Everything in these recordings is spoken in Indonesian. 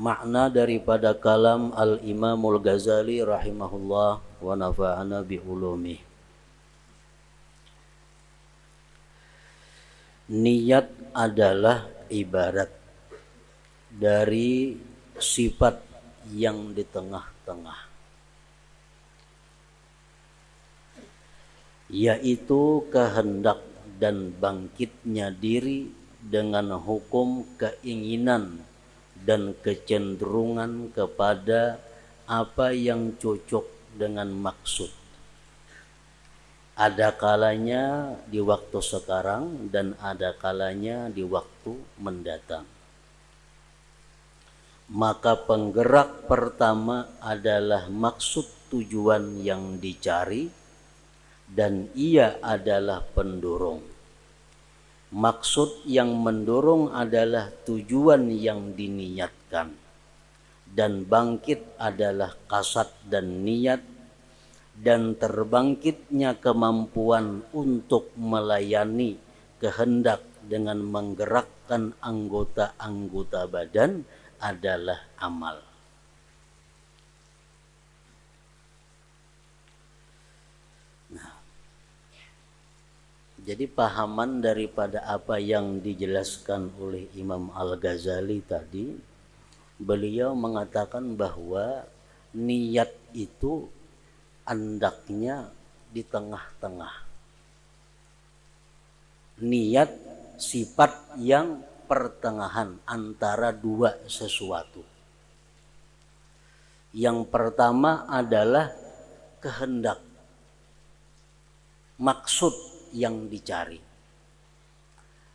makna daripada kalam Al-Imamul Ghazali rahimahullah wa nafa'ana bi ulumih. Niat adalah ibarat dari sifat yang di tengah-tengah, yaitu kehendak dan bangkitnya diri dengan hukum keinginan dan kecenderungan kepada apa yang cocok dengan maksud. Ada kalanya di waktu sekarang dan ada kalanya di waktu mendatang. Maka penggerak pertama adalah maksud tujuan yang dicari dan ia adalah pendorong. Maksud yang mendorong adalah tujuan yang diniatkan dan bangkit adalah kasat dan niat, dan terbangkitnya kemampuan untuk melayani kehendak dengan menggerakkan anggota-anggota badan adalah amal. Nah, jadi pahaman daripada apa yang dijelaskan oleh Imam Al-Ghazali tadi, beliau mengatakan bahwa niat itu andaknya di tengah-tengah. Niat sifat yang pertengahan antara dua sesuatu. Yang pertama adalah kehendak, maksud yang dicari.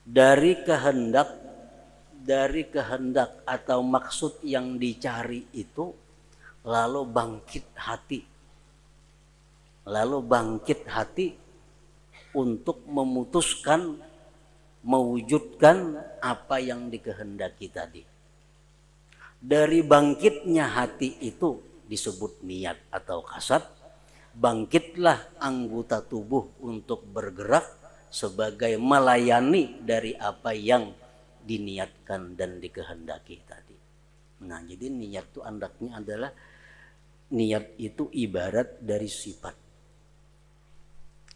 Dari kehendak atau maksud yang dicari itu lalu bangkit hati untuk memutuskan, mewujudkan apa yang dikehendaki tadi. Dari bangkitnya hati itu disebut niat atau kasat. Bangkitlah anggota tubuh untuk bergerak sebagai melayani dari apa yang diniatkan dan dikehendaki tadi. Nah, jadi niat itu andaknya adalah, niat itu ibarat dari sifat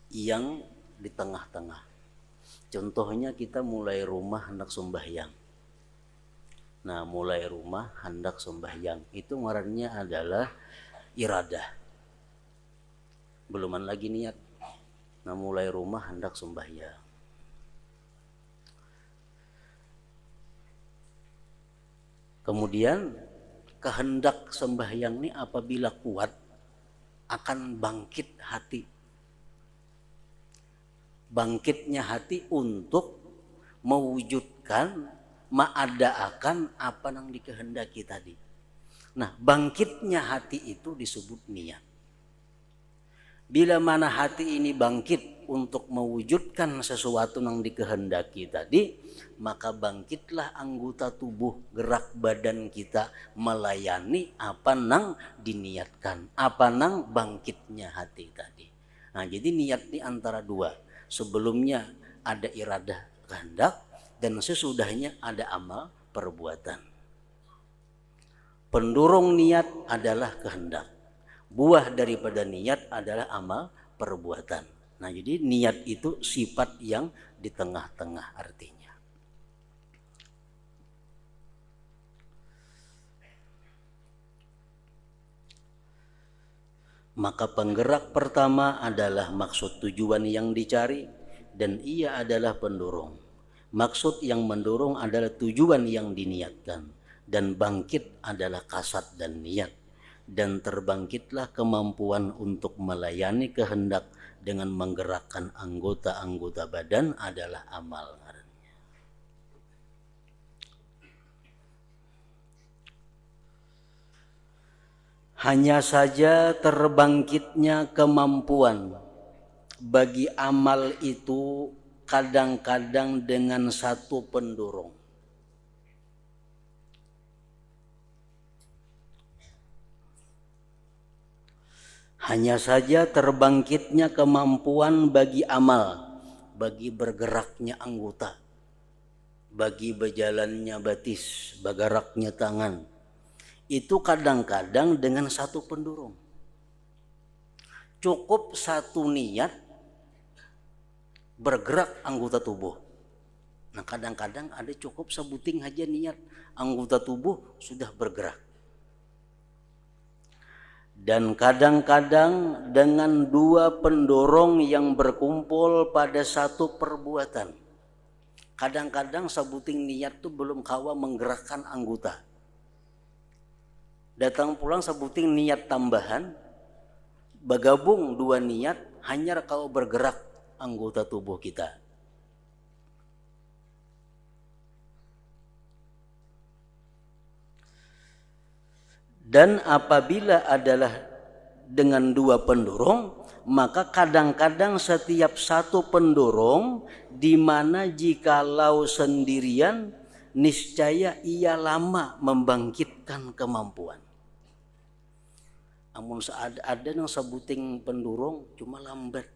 yang di tengah-tengah. Contohnya kita mulai rumah hendak sembahyang. Nah, mulai rumah hendak sembahyang itu ngarannya adalah iradah. Beluman lagi niat. Nah, mulai rumah hendak sembahyang. Kemudian kehendak sembahyang ini apabila kuat akan bangkit hati. Bangkitnya hati untuk mewujudkan, maadaakan apa yang dikehendaki tadi. Nah, bangkitnya hati itu disebut niat. Bila mana hati ini bangkit untuk mewujudkan sesuatu yang dikehendaki tadi, maka bangkitlah anggota tubuh, gerak badan kita melayani apa yang diniatkan, apa yang bangkitnya hati tadi. Nah, jadi niat ini antara dua. Sebelumnya ada iradah kehendak dan sesudahnya ada amal perbuatan. Pendorong niat adalah kehendak. Buah daripada niat adalah amal perbuatan. Nah, jadi niat itu sifat yang di tengah-tengah artinya. Maka penggerak pertama adalah maksud tujuan yang dicari dan ia adalah pendorong. Maksud yang mendorong adalah tujuan yang diniatkan dan bangkit adalah kasat dan niat. Dan terbangkitlah kemampuan untuk melayani kehendak dengan menggerakkan anggota-anggota badan adalah amal. Hanya saja terbangkitnya kemampuan bagi amal itu kadang-kadang dengan satu pendorong. Hanya saja terbangkitnya kemampuan bagi amal, bagi bergeraknya anggota, bagi berjalannya batis, bergeraknya tangan, itu kadang-kadang dengan satu pendorong. Cukup satu niat bergerak anggota tubuh. Nah kadang-kadang ada cukup sebuting aja niat, anggota tubuh sudah bergerak. Dan kadang-kadang dengan dua pendorong yang berkumpul pada satu perbuatan. Kadang-kadang sebuting niat tuh belum kawa menggerakkan anggota. Datang pulang sebuting niat tambahan, bergabung dua niat, hanya kau bergerak anggota tubuh kita. Dan apabila adalah dengan dua pendorong, maka kadang-kadang setiap satu pendorong di mana jikalau sendirian niscaya ia lama membangkitkan kemampuan. Amun ada yang sebuting pendorong cuma lambat.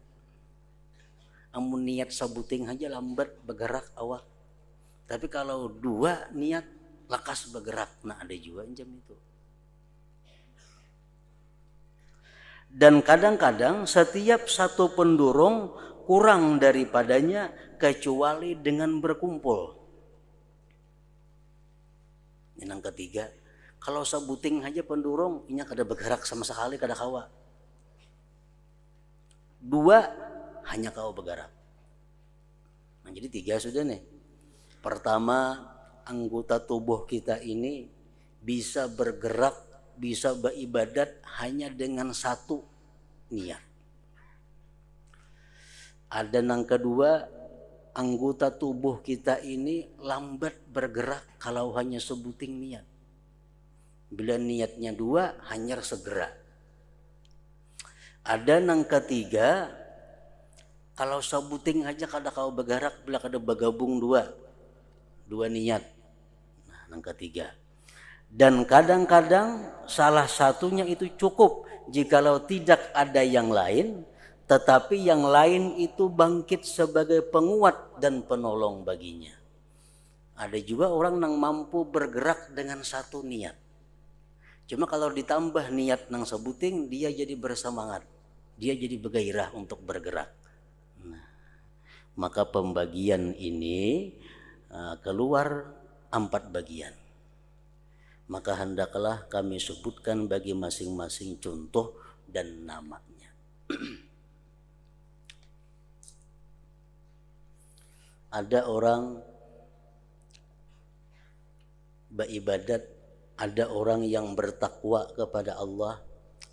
Amun niat sebuting aja lambat bergerak awak. Tapi kalau dua niat lekas bergerak. Nah ada juga jam itu. Dan kadang-kadang setiap satu pendorong kurang daripadanya kecuali dengan berkumpul. Yang ketiga, kalau sebuting aja pendorong, ini kada bergerak sama sekali, kada kawa. Dua hanya kau bergerak. Nah jadi tiga sudah nih. Pertama, anggota tubuh kita ini bisa bergerak, bisa beribadat hanya dengan satu niat. Ada yang kedua, anggota tubuh kita ini lambat bergerak kalau hanya sebuting niat. Bila niatnya dua, hanya segera. Ada yang ketiga, kalau sebuting aja kada kau bergerak, bila kada bergabung dua niat. Nah, yang ketiga. Dan kadang-kadang salah satunya itu cukup jikalau tidak ada yang lain, tetapi yang lain itu bangkit sebagai penguat dan penolong baginya. Ada juga orang yang mampu bergerak dengan satu niat. Cuma kalau ditambah niat nang sebuting, dia jadi bersemangat, dia jadi bergairah untuk bergerak. Nah, maka pembagian ini keluar 4 bagian. Maka hendaklah kami sebutkan bagi masing-masing contoh dan namanya. Ada orang beribadat, ada orang yang bertakwa kepada Allah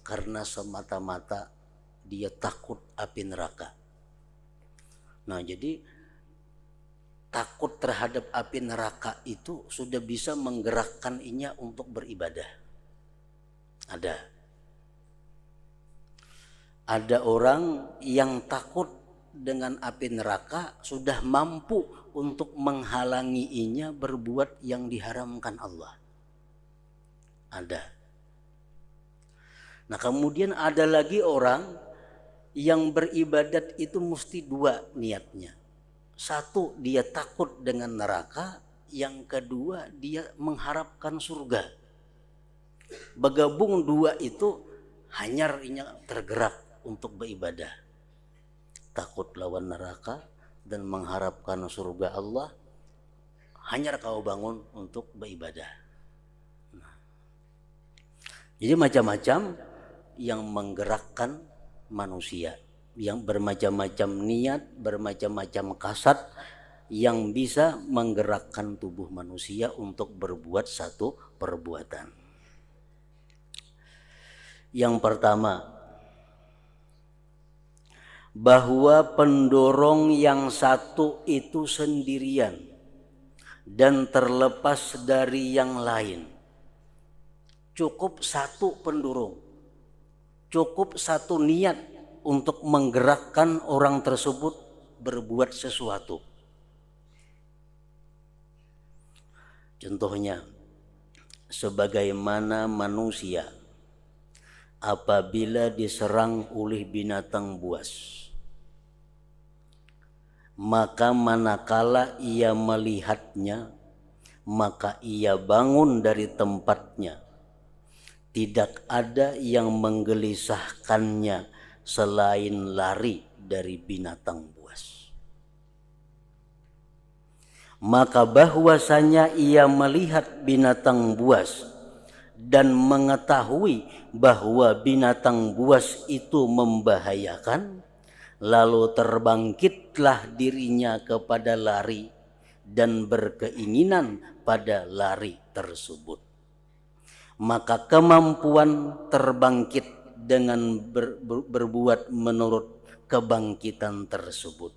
karena semata-mata dia takut api neraka. Nah jadi takut terhadap api neraka itu sudah bisa menggerakkan inya untuk beribadah. Ada orang yang takut dengan api neraka sudah mampu untuk menghalangi inya berbuat yang diharamkan Allah. Ada. Nah kemudian ada lagi orang yang beribadat itu mesti dua niatnya. Satu, dia takut dengan neraka. Yang kedua, dia mengharapkan surga. Bergabung dua itu hanya tergerak untuk beribadah. Takut lawan neraka dan mengharapkan surga Allah, hanya kau bangun untuk beribadah. Jadi macam-macam yang menggerakkan manusia, yang bermacam-macam niat, bermacam-macam kasat yang bisa menggerakkan tubuh manusia untuk berbuat satu perbuatan. Yang pertama, bahwa pendorong yang satu itu sendirian dan terlepas dari yang lain. Cukup satu pendorong, cukup satu niat untuk menggerakkan orang tersebut berbuat sesuatu. Contohnya, sebagaimana manusia apabila diserang oleh binatang buas, maka manakala ia melihatnya, maka ia bangun dari tempatnya tidak ada yang menggelisahkannya selain lari dari binatang buas. Maka bahwasanya ia melihat binatang buas dan mengetahui bahwa binatang buas itu membahayakan, lalu terbangkitlah dirinya kepada lari dan berkeinginan pada lari tersebut. Maka kemampuan terbangkit dengan berbuat menurut kebangkitan tersebut,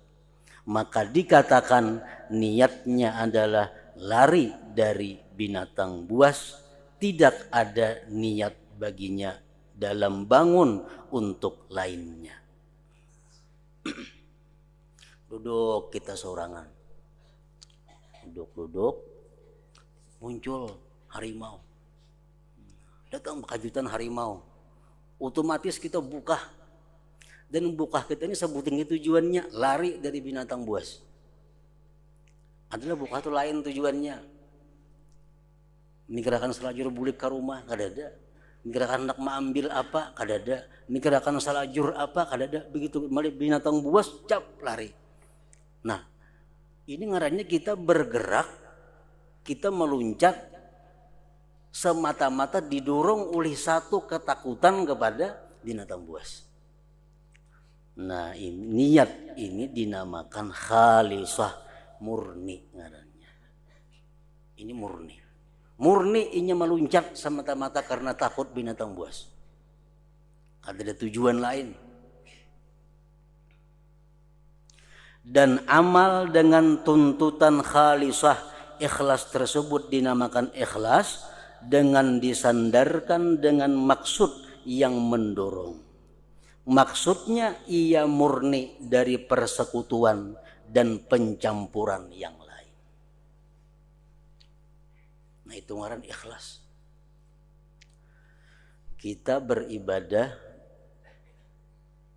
maka dikatakan niatnya adalah lari dari binatang buas, tidak ada niat baginya dalam bangun untuk lainnya. Duduk kita sorangan, duduk, muncul harimau, datang kejutan harimau, otomatis kita buka, dan buka kita ini sebutin tujuannya lari dari binatang buas. Adalah buka itu lain tujuannya, mikirkan selajur bulik ke rumah kadada, mikirkan anak ambil apa kadada, mikirkan selajur apa kadada, begitu melihat binatang buas cap lari. Nah ini ngarannya kita bergerak, kita meluncat semata-mata didorong oleh satu ketakutan kepada binatang buas. Nah ini, niat ini dinamakan khalisah, murni ngarannya. Ini murni. Murni ini meluncat semata-mata karena takut binatang buas. Ada tujuan lain. Dan amal dengan tuntutan khalisah, ikhlas tersebut dinamakan ikhlas, dengan disandarkan dengan maksud yang mendorong. Maksudnya ia murni dari persekutuan dan pencampuran yang lain. Nah itu ngaran ikhlas. Kita beribadah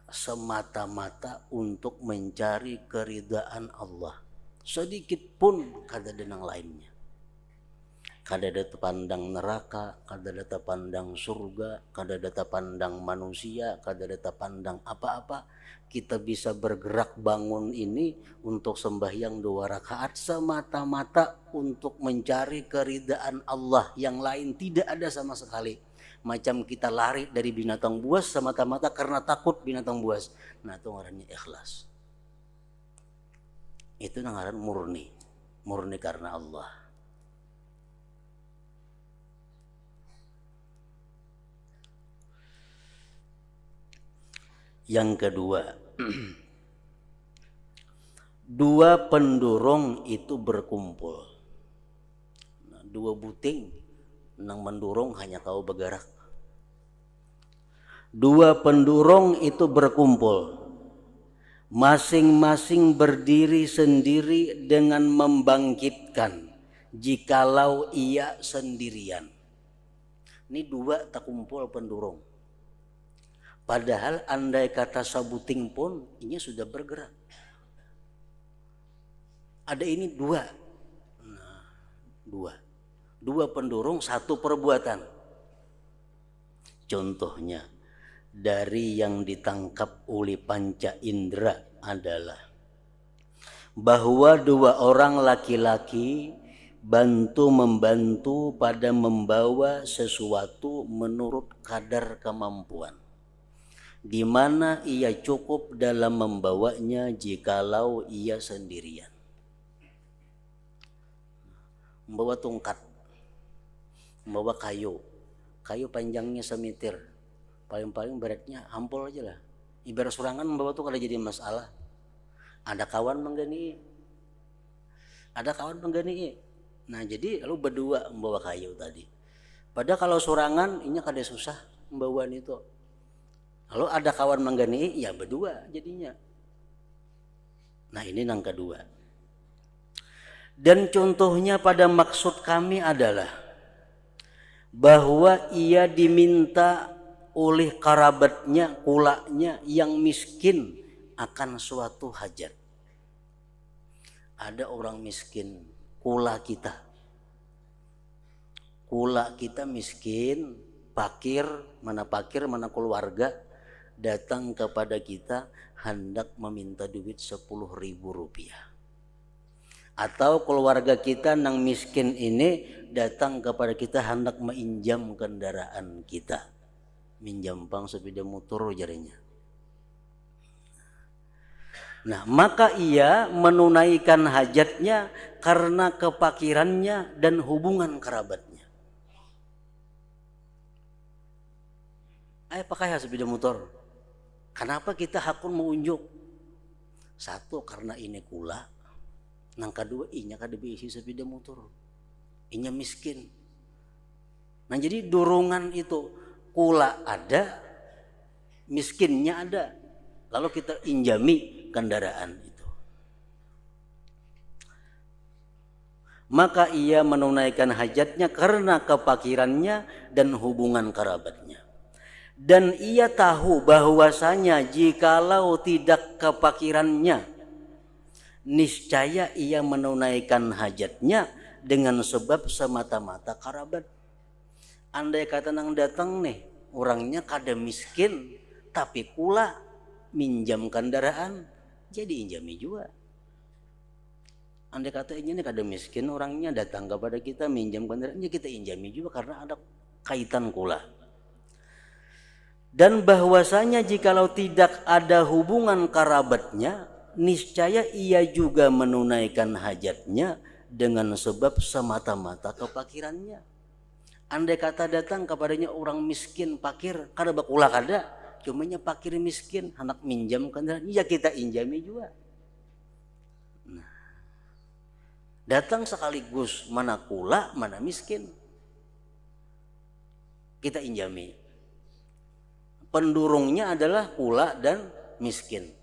semata-mata untuk mencari keridaan Allah. Sedikit pun kada ada yang lainnya. Kada ada pandang neraka, kada ada pandang surga, kada ada pandang manusia, kada ada pandang apa-apa. Kita bisa bergerak bangun ini untuk sembahyang 2 rakaat semata-mata untuk mencari keridaan Allah. Yang lain tidak ada sama sekali. Macam kita lari dari binatang buas semata-mata karena takut binatang buas. Nah itu ngarannya ikhlas. Itu ngaran murni. Murni karena Allah. Yang kedua, dua pendorong itu berkumpul. Nah, dua buting nang mendorong hanya kau bergerak. Dua pendorong itu berkumpul, masing-masing berdiri sendiri dengan membangkitkan jikalau ia sendirian. Ini dua tak kumpul pendorong. Padahal andai kata sabuting pun ini sudah bergerak. Ada ini dua. Nah, dua pendorong, satu perbuatan. Contohnya dari yang ditangkap oleh panca indera adalah bahwa 2 orang laki-laki bantu-membantu pada membawa sesuatu menurut kadar kemampuan, di mana ia cukup dalam membawanya jikalau ia sendirian. Membawa tongkat, membawa kayu panjangnya semeter, paling-paling beratnya ampol aja lah. Ibarat surangan membawa tuh kada jadi masalah. Ada kawan menggani. Nah jadi lalu berdua membawa kayu tadi. Padahal kalau surangan ini kada susah membawa itu. Lalu ada kawan menggani, ya berdua jadinya. Nah ini yang kedua. Dan contohnya pada maksud kami adalah bahwa ia diminta oleh kerabatnya, kulaknya yang miskin akan suatu hajat. Ada orang miskin, kula kita miskin, fakir, mana keluarga datang kepada kita hendak meminta duit 10.000 rupiah. Atau keluarga kita yang miskin ini datang kepada kita hendak menginjam kendaraan kita. Minjam pang sepeda motor jarinya. Nah, maka ia menunaikan hajatnya karena kefakirannya dan hubungan kerabatnya. Ayo pakai sepeda motor. Kenapa kita hakun mengunjuk? Satu, karena ini kula. Yang kedua, inya kada diisi sepeda motor. Inya miskin. Nah, jadi dorongan itu kula ada, miskinnya ada. Lalu kita injami kendaraan itu. Maka ia menunaikan hajatnya karena kefakirannya dan hubungan kerabatnya. Dan ia tahu bahwasanya jikalau tidak kefakirannya, niscaya ia menunaikan hajatnya dengan sebab semata-mata kerabat. Andai kata nang datang nih, orangnya kada miskin, tapi kula minjam kendaraan, jadi injami juga. Andai kata ini kada miskin, orangnya datang kepada kita minjam kendaraan, ya kita injami juga karena ada kaitan kula. Dan bahwasanya jikalau tidak ada hubungan kerabatnya, niscaya ia juga menunaikan hajatnya dengan sebab semata-mata kefakirannya. Andai kata datang kepadanya orang miskin, fakir, kada bakula kada, cumanya fakir miskin, hendak minjam kendaraan, ya kita injami juga. Nah, datang sekaligus mana kula, mana miskin, kita injami. Pendurungnya adalah kula dan miskin.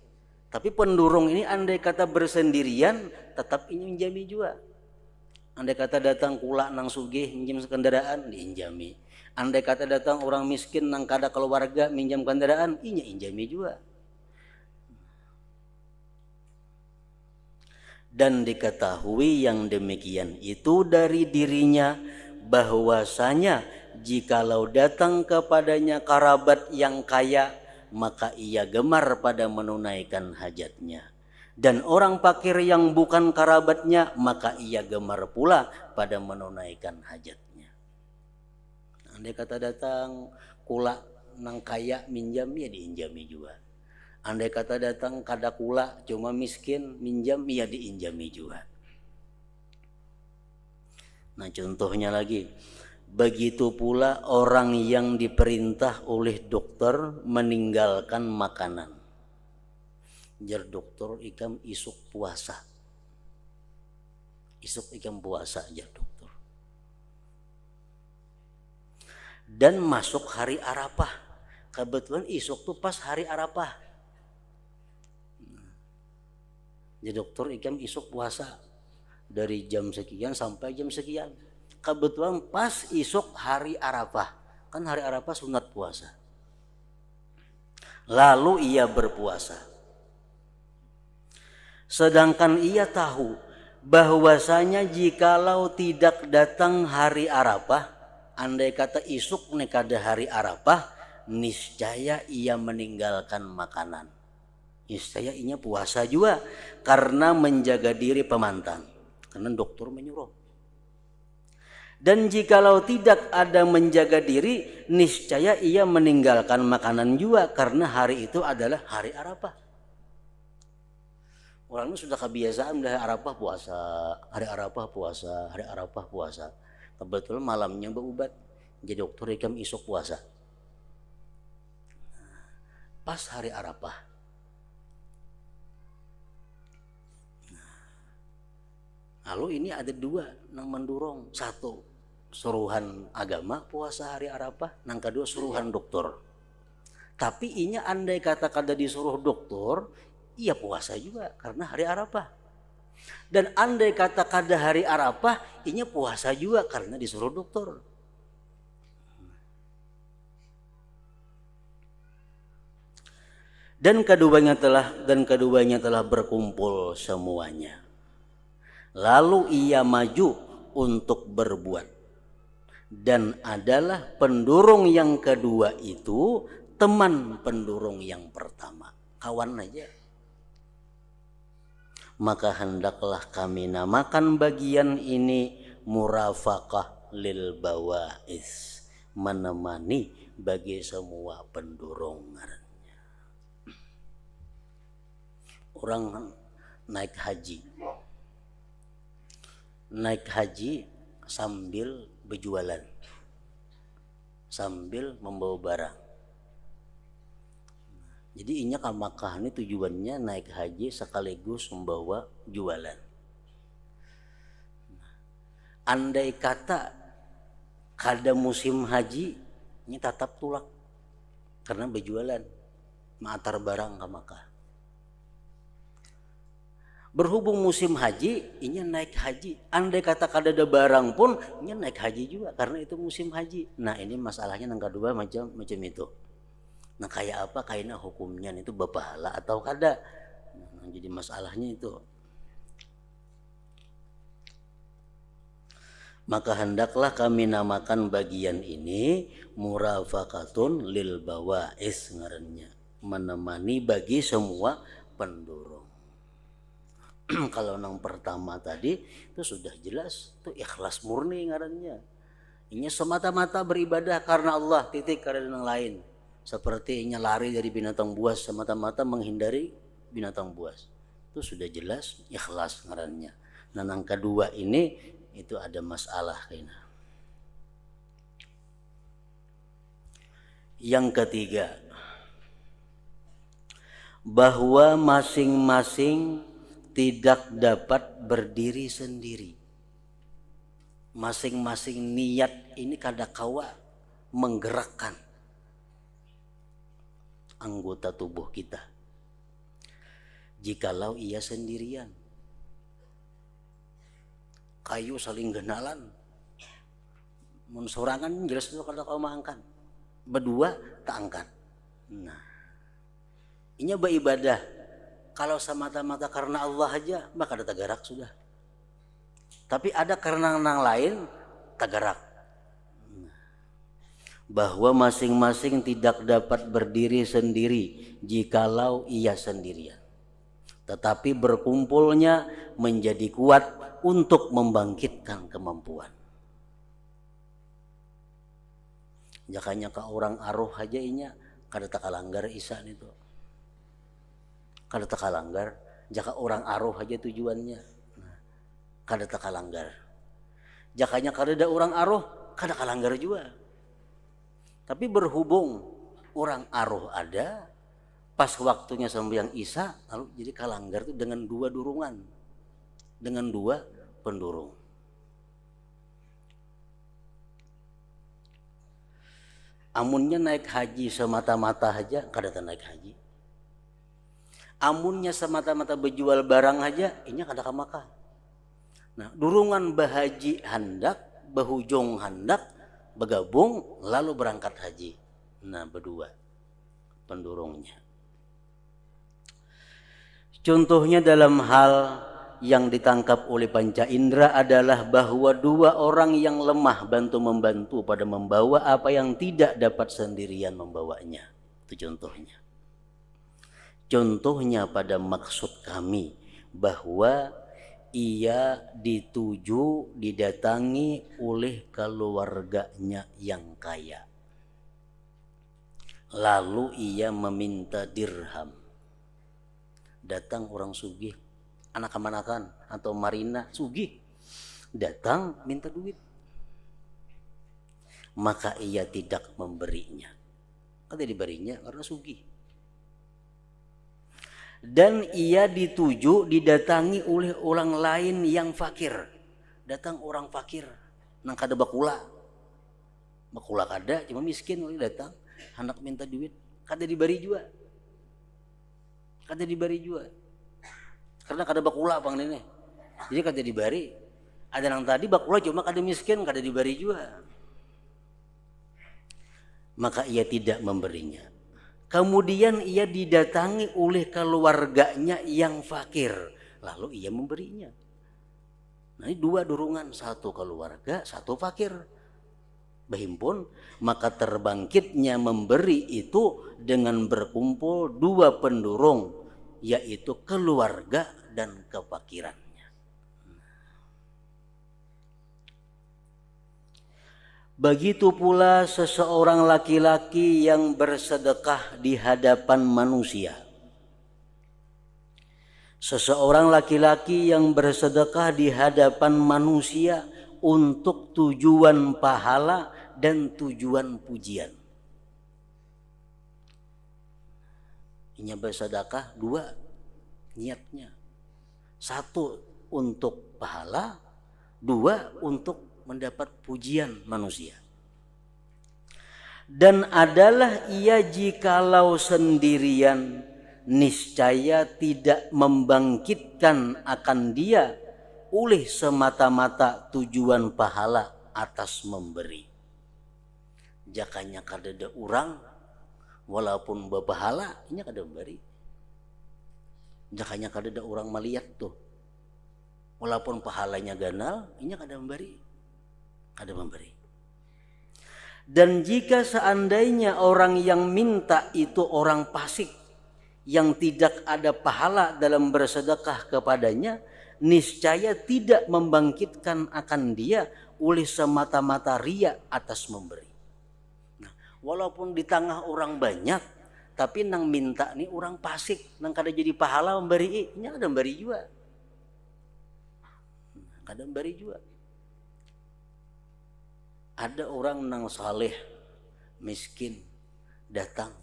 Tapi pendurung ini andai kata bersendirian, tetap injami juga. Andai kata datang kula nang sugih minjam kendaraan, diinjami. Andai kata datang orang miskin nang kada keluarga minjam kendaraan, inya injami juga. Dan diketahui yang demikian itu dari dirinya, bahwasanya jikalau datang kepadanya kerabat yang kaya, maka ia gemar pada menunaikan hajatnya. Dan orang fakir yang bukan kerabatnya, maka ia gemar pula pada menunaikan hajatnya. Andai kata datang kula nang kaya minjam, ya diinjami juga. Andai kata datang kada kula cuma miskin minjam, ya diinjami juga. Nah, contohnya lagi, begitu pula orang yang diperintah oleh dokter meninggalkan makanan. Jar dokter ikam isuk puasa. Isuk ikam puasa jar dokter. Dan masuk hari Arafah. Kebetulan isuk tuh pas hari Arafah. Jar dokter ikam isuk puasa dari jam sekian sampai jam sekian. Kebetulan pas isuk hari Arafah. Kan hari Arafah sunat puasa. Lalu ia berpuasa. Sedangkan ia tahu bahwasanya jikalau tidak datang hari Arafah, andai kata isuk nekada hari Arafah, niscaya ia meninggalkan makanan. Niscaya ia puasa juga karena menjaga diri pemantang. Karena dokter menyuruh. Dan jikalau tidak ada menjaga diri, niscaya ia meninggalkan makanan juga karena hari itu adalah hari Arafah. Orangnya sudah kebiasaan dari Arafah puasa, hari Arafah puasa, hari Arafah puasa. Kebetulan malamnya berubat, jadi dokter ikam isuk puasa. Pas hari Arafah. Lalu ini ada dua yang mendorong. Satu, suruhan agama puasa hari Arafah. Yang kedua, suruhan dokter. Tapi inya andai kata kada disuruh dokter, ia puasa juga karena hari Arafah. Dan andai kata kada hari Arafah, inya puasa juga karena disuruh dokter. Dan keduanya telah berkumpul semuanya. Lalu ia maju untuk berbuat. dan adalah pendurung yang kedua itu teman pendurung yang pertama, kawan aja. Maka hendaklah kami namakan bagian ini murafaqah lil bawais, menemani bagi semua pendurung. Orang naik haji sambil berjualan, sambil membawa barang. Jadi inya ke Makkah ini tujuannya naik haji sekaligus membawa jualan. Andai kata kada musim haji, ini tatap tulak karena berjualan, mengantar barang ke Makkah. Berhubung musim haji, inya naik haji. Andai kata kada ada barang pun, inya naik haji juga karena itu musim haji. Nah ini masalahnya yang kedua macam itu. Nah kayak apa kayaknya hukumnya itu berpahala atau kada. Nah, jadi masalahnya itu. Maka hendaklah kami namakan bagian ini murafaqatun lil bawais ngarannya, menemani bagi semua pendurung. Kalau yang pertama tadi itu sudah jelas, itu ikhlas murni ngarannya. Ini semata-mata beribadah karena Allah, titik, karena yang lain. Seperti inya lari dari binatang buas, semata-mata menghindari binatang buas. Itu sudah jelas ikhlas ngarannya. Nah yang kedua ini itu ada masalah kayaknya. Yang ketiga, bahwa masing-masing tidak dapat berdiri sendiri. Masing-masing niat ini kadakawa menggerakkan anggota tubuh kita. Jikalau ia sendirian, kayu saling genalan, mensorangan jelas itu kada kau maangkan, berdua tak angkat. Nah, inya beribadah kalau semata-mata karena Allah aja maka ada tagarak sudah. Tapi ada karena yang lain tagarak. Bahwa masing-masing tidak dapat berdiri sendiri jikalau ia sendirian, tetapi berkumpulnya menjadi kuat untuk membangkitkan kemampuan. Jakanya ke orang aruh aja inya kada tak kalanggar isan itu, kada tak kalanggar. Jaka orang aruh aja tujuannya, kada tak kalanggar. Jakanya kada ada orang aruh kada kalanggar juga. Tapi berhubung orang aruh ada, pas waktunya sembahyang Isya, lalu jadi kalanggar itu dengan dua durungan, dengan dua pendurung. Amunnya naik haji semata-mata aja, kada naik haji. Amunnya semata-mata berjual barang aja, ini kada ke Makkah. Nah, durungan bahaji hendak, bahujung hendak, bergabung lalu berangkat haji. Nah berdua pendurungnya. Contohnya dalam hal yang ditangkap oleh panca indera adalah bahwa dua orang yang lemah bantu membantu pada membawa apa yang tidak dapat sendirian membawanya. Itu contohnya. Contohnya pada maksud kami bahwa ia didatangi oleh keluarganya yang kaya. Lalu ia meminta dirham. Datang orang sugih, anak-anakan atau marina sugih, datang minta duit. Maka ia tidak memberinya. Kada diberinya karena sugih. Dan ia didatangi oleh orang lain yang fakir. Datang orang fakir, nang kada bakula kada, cuma miskin oleh datang, hendak minta duit, kada diberi juga, karena kada bakula bang nene, jadi kada diberi. Ada yang tadi bakula cuma kada miskin, kada diberi juga, maka ia tidak memberinya. Kemudian ia didatangi oleh keluarganya yang fakir, lalu ia memberinya. Nah ini dua durungan, satu keluarga, satu fakir. berhimpun, maka terbangkitnya memberi itu dengan berkumpul dua pendorong, yaitu keluarga dan kefakirannya. Begitu pula seseorang laki-laki yang bersedekah di hadapan manusia. Seseorang laki-laki yang bersedekah di hadapan manusia untuk tujuan pahala dan tujuan pujian. Ini bersedekah dua niatnya. Satu untuk pahala, dua untuk mendapat pujian manusia. Dan adalah ia jikalau sendirian, niscaya tidak membangkitkan akan dia oleh semata-mata tujuan pahala atas memberi. Jakanya kadada orang walaupun berpahala nya kada memberi. Jakanya kadada orang melihat tuh walaupun pahalanya ganal nya kada memberi. Ada memberi. Dan jika seandainya orang yang minta itu orang fasik yang tidak ada pahala dalam bersedekah kepadanya, niscaya tidak membangkitkan akan dia oleh semata-mata ria atas memberi. Nah, walaupun di tengah orang banyak, tapi nang minta nih orang fasik, nang kada jadi pahala memberi, nya ada memberi juga. Kada memberi juga. Ada orang nang saleh, miskin, datang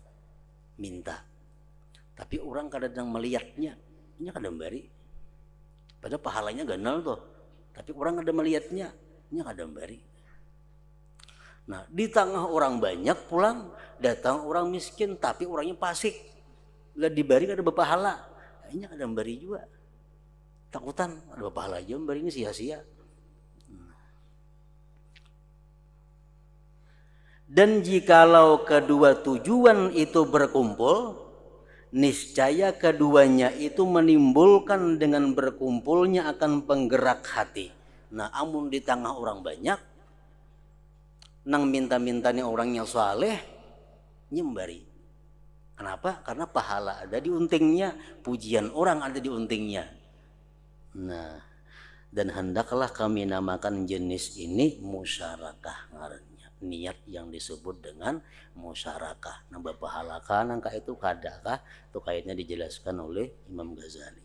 minta. Tapi orang kadang melihatnya, ini kadang bari. Padahal pahalanya ganal tuh. Tapi orang kadang melihatnya, ini kadang bari. Nah, di tengah orang banyak pulang, datang orang miskin, tapi orangnya fasik. Lah dibari kada berpahala. Ini kadang bari juga. Takutan ada berpahala aja, bari ini sia-sia. Dan jikalau kedua tujuan itu berkumpul, niscaya keduanya itu menimbulkan dengan berkumpulnya akan penggerak hati. Nah, amun di tengah orang banyak, nang minta-mintanya orangnya saleh, nyembari. Kenapa? Karena pahala ada di untingnya, pujian orang ada di untingnya. Nah, dan hendaklah kami namakan jenis ini musyarakah ngarannya. Niat yang disebut dengan musyarakah. Nah, berpahalakah nangka itu kadakah? Itu kayaknya dijelaskan oleh Imam Ghazali.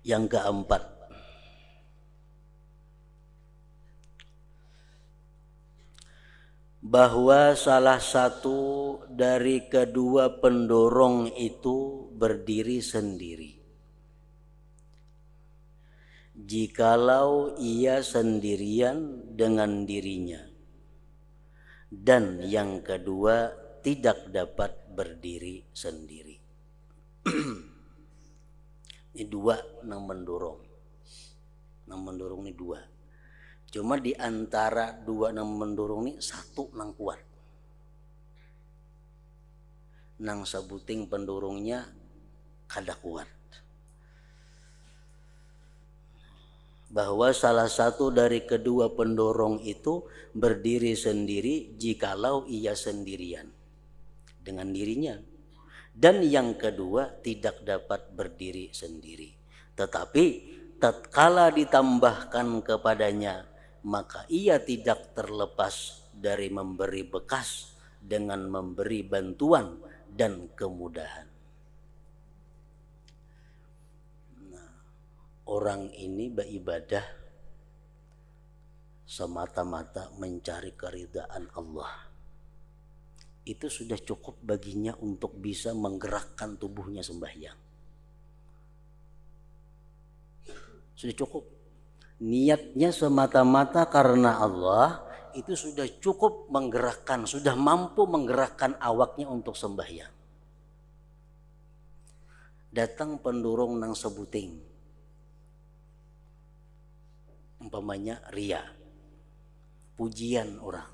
Yang keempat, bahwa salah satu dari kedua pendorong itu berdiri sendiri. Jikalau ia sendirian dengan dirinya, dan yang kedua tidak dapat berdiri sendiri. Ini dua nang mendorong. Nang mendorong ini dua. Cuma di antara dua nang mendorong ini satu nang kuat. Nang sabuting pendorongnya kada kuat. Bahwa salah satu dari kedua pendorong itu berdiri sendiri jikalau ia sendirian dengan dirinya, dan yang kedua tidak dapat berdiri sendiri, tetapi tatkala ditambahkan kepadanya maka ia tidak terlepas dari memberi bekas dengan memberi bantuan dan kemudahan. Orang ini beribadah semata-mata mencari keridhaan Allah. Itu sudah cukup baginya untuk bisa menggerakkan tubuhnya sembahyang. Sudah cukup. Niatnya semata-mata karena Allah, itu sudah cukup menggerakkan, sudah mampu menggerakkan awaknya untuk sembahyang. Datang pendorong nang sebuting, umpamanya ria, pujian orang.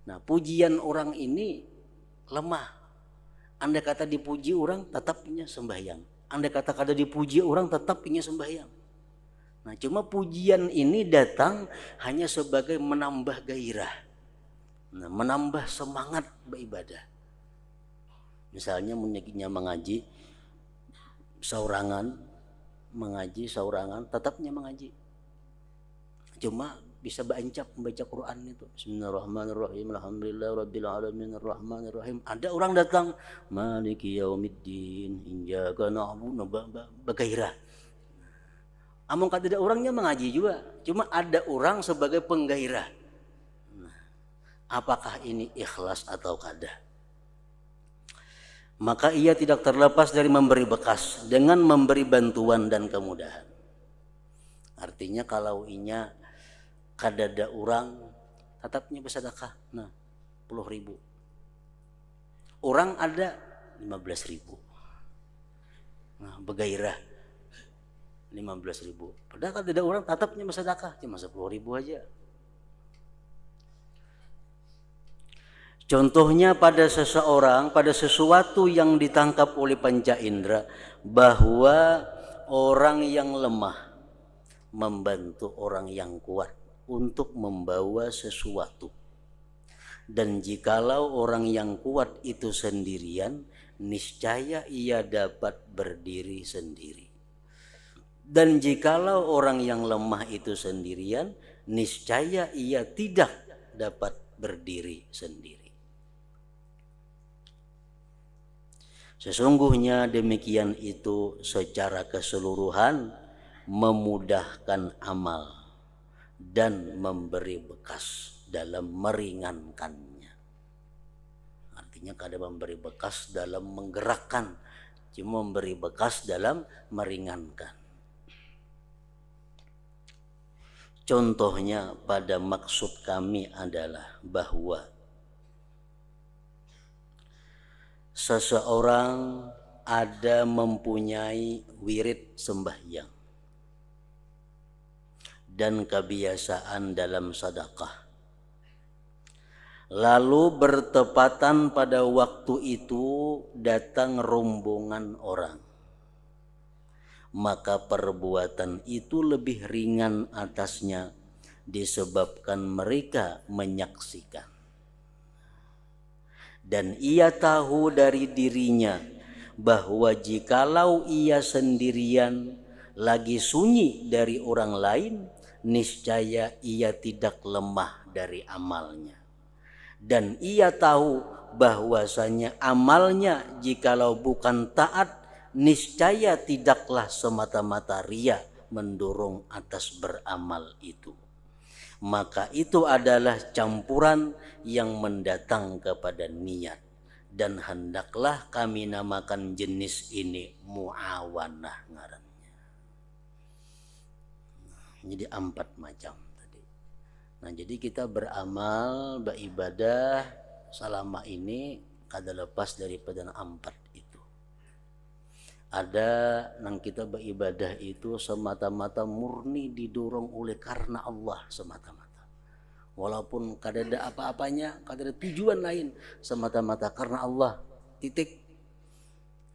Nah, pujian orang ini lemah. Andai kata dipuji orang tetap punya sembahyang. Andai kata kada dipuji orang tetap punya sembahyang. Nah, cuma pujian ini datang hanya sebagai menambah gairah, nah, menambah semangat beribadah. Misalnya menyakinya mengaji saurangan, tetapnya mengaji. Cuma bisa berencap membaca Quran itu. Bismillahirrahmanirrahim. Alhamdulillahirabbil alamin arrahmanirrahim. Ada orang datang, Maliki yaumiddin, iyyaka na'budu bagairah. Among kata tidak orangnya mengaji juga. Cuma ada orang sebagai penggairah. Nah, apakah ini ikhlas atau kada? Maka ia tidak terlepas dari memberi bekas dengan memberi bantuan dan kemudahan. Artinya kalau inya kadada orang tetapnya bersedekah, nah 10.000. Orang ada 15.000. Nah, begairah 15.000. Padahal kadada orang tetapnya bersedekah cuma 10.000 aja. Contohnya pada seseorang, pada sesuatu yang ditangkap oleh panca indera, bahwa orang yang lemah membantu orang yang kuat untuk membawa sesuatu. Dan jikalau orang yang kuat itu sendirian, niscaya ia dapat berdiri sendiri. Dan jikalau orang yang lemah itu sendirian, niscaya ia tidak dapat berdiri sendiri. Sesungguhnya demikian itu secara keseluruhan memudahkan amal dan memberi bekas dalam meringankannya. Artinya kada memberi bekas dalam menggerakkan, cuma memberi bekas dalam meringankan. Contohnya pada maksud kami adalah bahwa seseorang ada mempunyai wirid sembahyang dan kebiasaan dalam sedekah. Lalu bertepatan pada waktu itu datang rombongan orang. Maka perbuatan itu lebih ringan atasnya disebabkan mereka menyaksikan. Dan ia tahu dari dirinya bahwa jikalau ia sendirian lagi sunyi dari orang lain, niscaya ia tidak lemah dari amalnya. Dan ia tahu bahwasanya amalnya jikalau bukan taat, niscaya tidaklah semata-mata ria mendorong atas beramal itu. Maka itu adalah campuran yang mendatang kepada niat. Dan hendaklah kami namakan jenis ini muawanah ngarannya. Jadi 4 macam tadi. Nah, jadi kita beramal, beribadah selama ini kada lepas daripada 4 itu. Ada nang kita beribadah itu semata-mata murni didorong oleh karena Allah semata-mata. Walaupun kada ada apa-apanya, kada ada tujuan lain, semata-mata karena Allah, titik.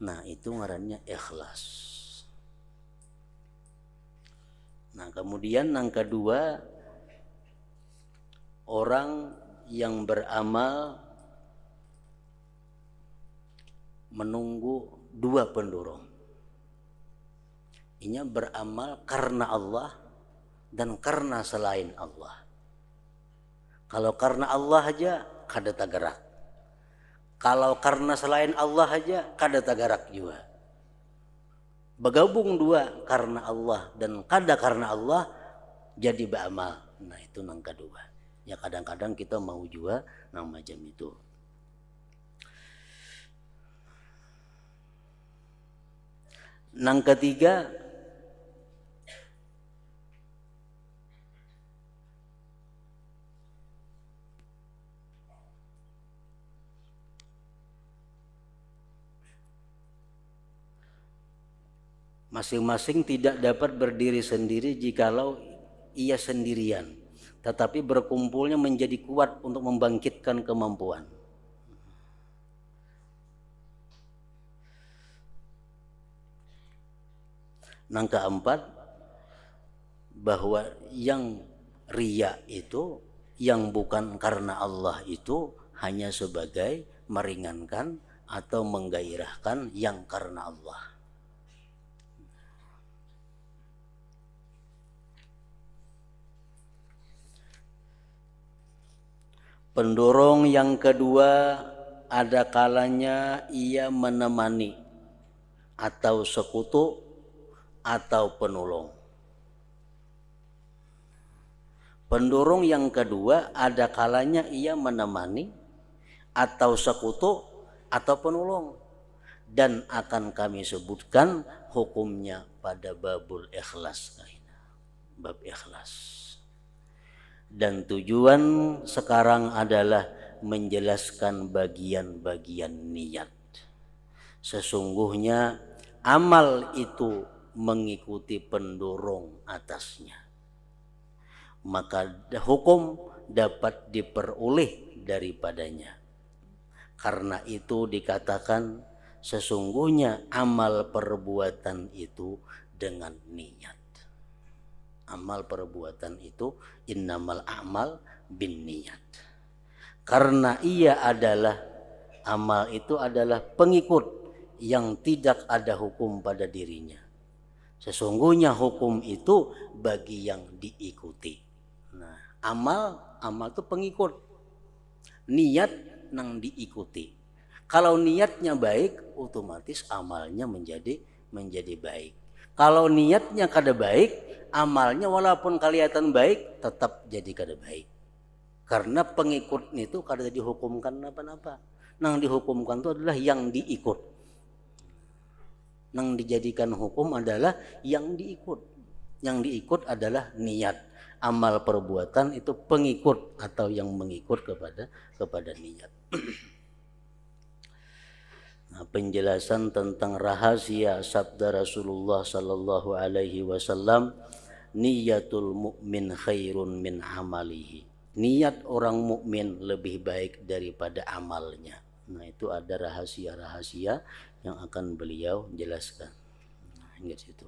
Nah, itu ngarannya ikhlas. Nah, kemudian yang kedua, orang yang beramal menunggu 2 pendorong. Inya beramal karena Allah dan karena selain Allah. Kalau karena Allah aja kada tagarak. Kalau karena selain Allah aja kada tagarak juga. Bergabung 2, karena Allah dan kada karena Allah, jadi beramal. Nah, itu yang kedua. Ya kadang-kadang kita mau juga nang macam itu. Nang ketiga, masing-masing tidak dapat berdiri sendiri jikalau ia sendirian, tetapi berkumpulnya menjadi kuat untuk membangkitkan kemampuan. Nang keempat, bahwa yang riya itu, yang bukan karena Allah itu hanya sebagai meringankan atau menggairahkan yang karena Allah. Pendorong yang kedua, ada kalanya ia menemani atau sekutu atau penolong. Pendorong yang kedua, ada kalanya ia menemani atau sekutu atau penolong, dan akan kami sebutkan hukumnya pada babul ikhlas, bab ikhlas. Dan tujuan sekarang adalah menjelaskan bagian-bagian niat. Sesungguhnya amal itu mengikuti pendorong atasnya, maka hukum dapat diperoleh daripadanya. Karena itu dikatakan sesungguhnya amal perbuatan itu dengan niat. Amal perbuatan itu innamal a'mal bin niat. Karena ia adalah, amal itu adalah pengikut yang tidak ada hukum pada dirinya. Sesungguhnya hukum itu bagi yang diikuti. Nah, amal itu pengikut. Niat nang diikuti. Kalau niatnya baik, otomatis amalnya menjadi baik. Kalau niatnya kada baik, amalnya walaupun kelihatan baik tetap jadi kada baik. Karena pengikut itu kada dihukumkan apa-apa. Nang dihukumkan itu adalah yang diikut. Nang dijadikan hukum adalah yang diikut. Yang diikut adalah niat. Amal perbuatan itu pengikut atau yang mengikut kepada niat. Nah, penjelasan tentang rahasia sabda Rasulullah sallallahu alaihi wasallam, niyatul mukmin khairun min amalihi. Niat orang mukmin lebih baik daripada amalnya. Nah, itu ada rahasia-rahasia yang akan beliau jelaskan. Nah, hingga situ.